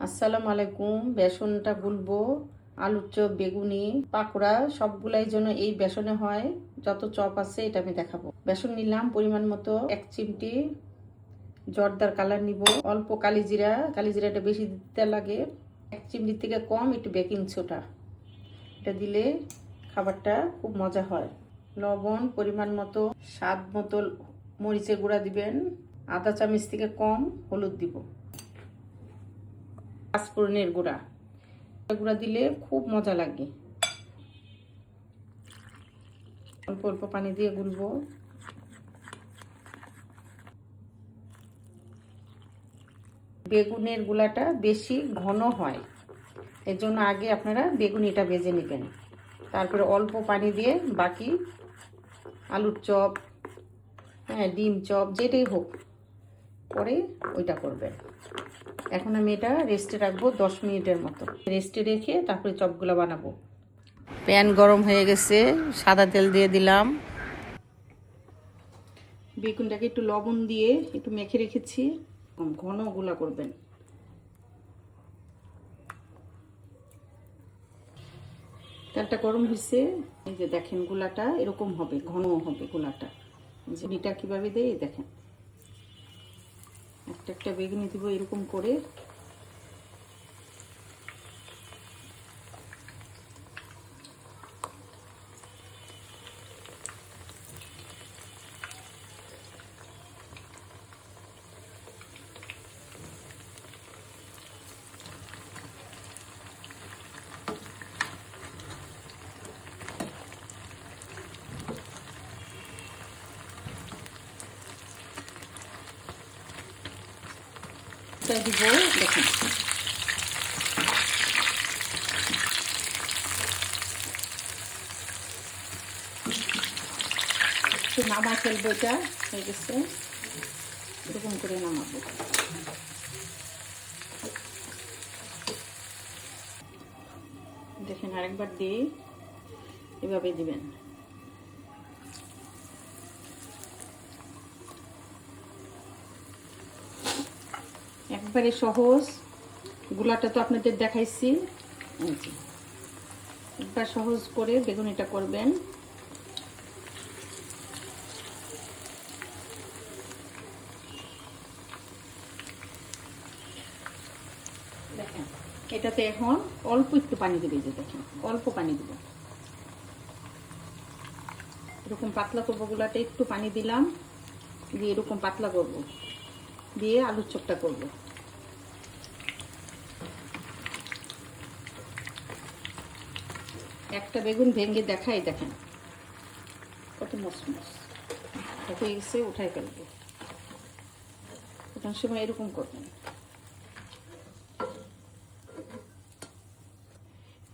আসসালামু আলাইকুম। বেসনটা গুলবো, আলুর চপ, বেগুনি, পাকোড়া সবগুলাই যেন এই বেসনে হয়। যত চপ আছে এটা আমি দেখাবো। বেসন নিলাম পরিমাণ মতো 1 চিমটি, জর্দার কালার নিব, অল্প কালিজিরাটা বেশি দিতে লাগে, 1 চিমটি থেকে কম একটু বেকিং সোডা, এটা দিলে খাবারটা খুব মজা হয়। লবণ পরিমাণ মতো, স্বাদ মতো মরিচের গুঁড়া দিবেন, আধা চামচ থেকে কম হলুদ দিব, পাঁচফোড়নের গুঁড়া দিলে খুব মজা লাগে। অল্প অল্প পানি দিয়ে গুলবো। বেগুনের গুলাটা বেশি ঘন হয়, এর জন্য আগে আপনারা বেগুনিটা ভেজে নেবেন, তারপরে অল্প পানি দিয়ে বাকি আলুর চপ, ডিম চপ যেটাই হোক পরে ওইটা করবেন। এখন আমি এটা রেস্টে রাখবো 10 মিনিটের মতো। রেস্টে রেখে তারপরে চপগুলো বানাবো। প্যান গরম হয়ে গেছে, সাদা তেল দিয়ে দিলাম। বেগুনটাকে একটু লবণ দিয়ে একটু মেখে রেখেছি, ঘন গুলা করবেন। তেলটা গরম হয়েছে, এই যে দেখেন গুলাটা এরকম হবে, ঘন হবে গুলাটা। বেগুনিটা কিভাবে দেয় দেখেন, একটা একটা বেগুনি দিব এরকম করে। দিব দেখেন, একটু নামা ফেলবো, এটা হয়ে গেছে, এরকম করে নামাবো। দেখেন আরেকবার দিয়ে এভাবে দিবেন। একবারে সহজ, গুলাটা তো আপনাদের দেখাইছি। একবার সহজ করে বেগুনিটা করবেন। দেখেন এটাতে এখন অল্প একটু পানি দেবে, যে দেখেন অল্প পানি দিব, এরকম পাতলা করবো। গুলাতে একটু পানি দিলাম, দিয়ে এরকম পাতলা করব, দিয়ে আলুর চপটা করব। একটা বেগুন ভেঙে দেখাই, দেখেন কত মসমস হয়ে গেছে। উঠাই ফেলবো, ওঠার সময় এরকম করবেন।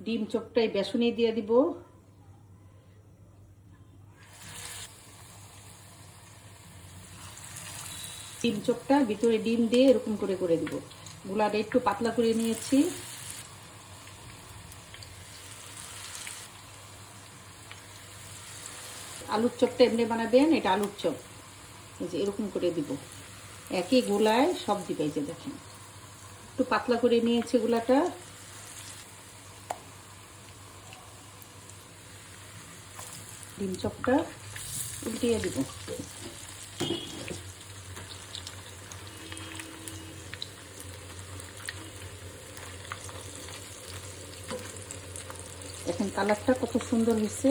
ডিম চপটাই বেসনে দিয়ে দিব, ডিম চপটা ভিতরে ডিম দিয়ে এরকম করে করে দিব। গুলাটা একটু পাতলা করে নিয়েছি। আলুর চপটা এমনি বানাবেন, এটা আলুর চপ, এই যে এরকম করে দিব, একই গোলায় সব দিবে। এই যে দেখেন একটু পাতলা করে নিয়েছি গুলাটা। ডিম চপটা উল্টিয়ে দিব। দেখেন কালারটা কত সুন্দর হয়েছে।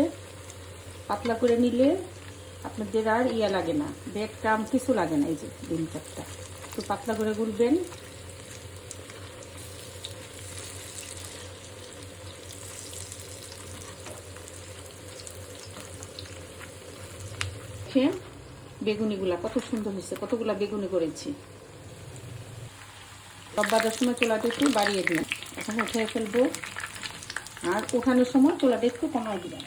পাতলা করে নিলে আপনাদের আর ইয়া লাগে না, ব্রেড ক্রাম্ব কিছু লাগে না। এই যে ডিম চপটা একটু পাতলা করে গুলবেন। বেগুনিগুলা কত সুন্দর হয়েছে, কতগুলা বেগুনি করেছি। সব বাজার সময় চুলাটা একটু বাড়িয়ে দিন, এখন উঠে ফেলবো। আর উঠানোর সময় চুলাটা একটু কমাই দিবেন।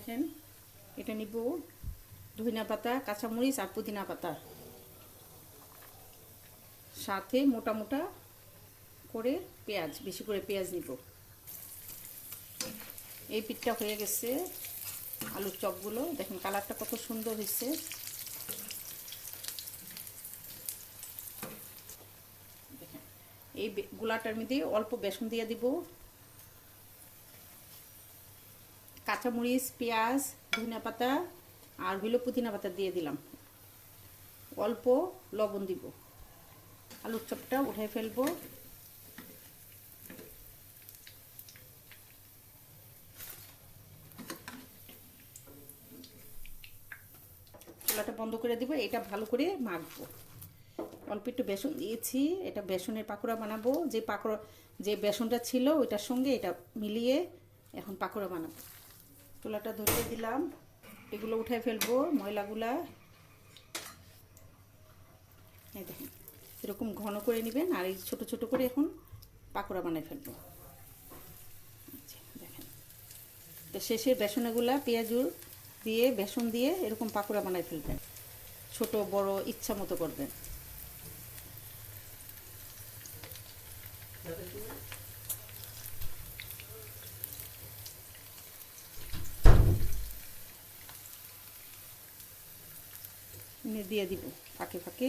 দেখেন এটা নিব ধনিয়া পাতা, কাঁচামরিচ আর পুদিনা পাতা, সাথে মোটা মোটা করে পেঁয়াজ, বেশি করে পেঁয়াজ নিব। এই পিঠটা হয়ে গেছে। আলুর চপগুলো দেখেন কালারটা কত সুন্দর হয়েছে। এই গুলাটার মধ্যে অল্প বেসন দিয়ে দিব, কাঁচামরিচ, পেঁয়াজ, ধনিয়া পাতা আর পুদিনা পাতা দিয়ে দিলাম, অল্প লবণ দিব। আলুর চপটা উঠাই ফেলবো। চুলাটা বন্ধ করে দিব। এটা ভালো করে মাখবো। অল্প একটু বেসন দিয়েছি, এটা বেসনের পাকোড়া বানাবো। যে বেসনটা ছিল ওইটার সঙ্গে এটা মিলিয়ে এখন পাকোড়া বানাবো। চুলাটা ধরিয়ে দিলাম, এগুলো উঠাই ফেলবো ময়লাগুলা। এই দেখেন এরকম ঘন করে নেবেন আর এই ছোট ছোট করে এখন পাকোড়া বানাই ফেলবো। দেখেন তো শেষে বেসনগুলা পেঁয়াজুর দিয়ে বেসন দিয়ে এরকম পাকোড়া বানাই ফেলবেন, ছোট বড় ইচ্ছা মতো করবেন। দিয়ে দিব ফাঁকে ফাঁকে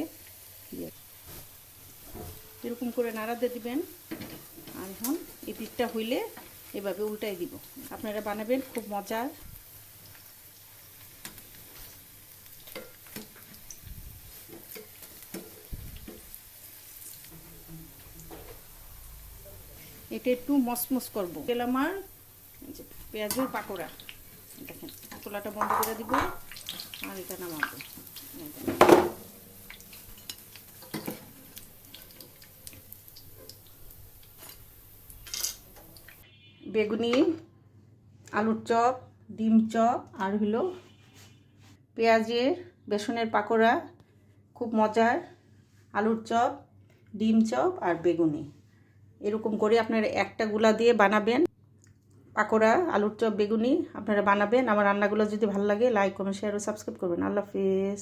দিয়ে এরকম করে নাড়াতে দিবেন। আর এখন এই পিঠটা হইলে এভাবে উল্টাই দিব। আপনারা বানাবেন, খুব মজার। এটা একটু মসমস করবো। তেল আমার পেঁয়াজের পাকোড়া। দেখেন চুলাটা বন্ধ করে দিব আর এটা নামাবো। বেগুনি, আলুর চপ, ডিম চপ আর পেঁয়াজের বেসনের পাকোড়া, খুব মজার। আলুর চপ, ডিম চপ আর বেগুনি, এরকম করে আপনারা একটা গুলা দিয়ে বানাবেন পাকোড়া, আলুর চপ, বেগুনি আপনারা বানাবেন। আমার রান্নাগুলো যদি ভালো লাগে লাইক, কমেন্ট, শেয়ার ও সাবস্ক্রাইব করবেন। আল্লাহ হাফেজ।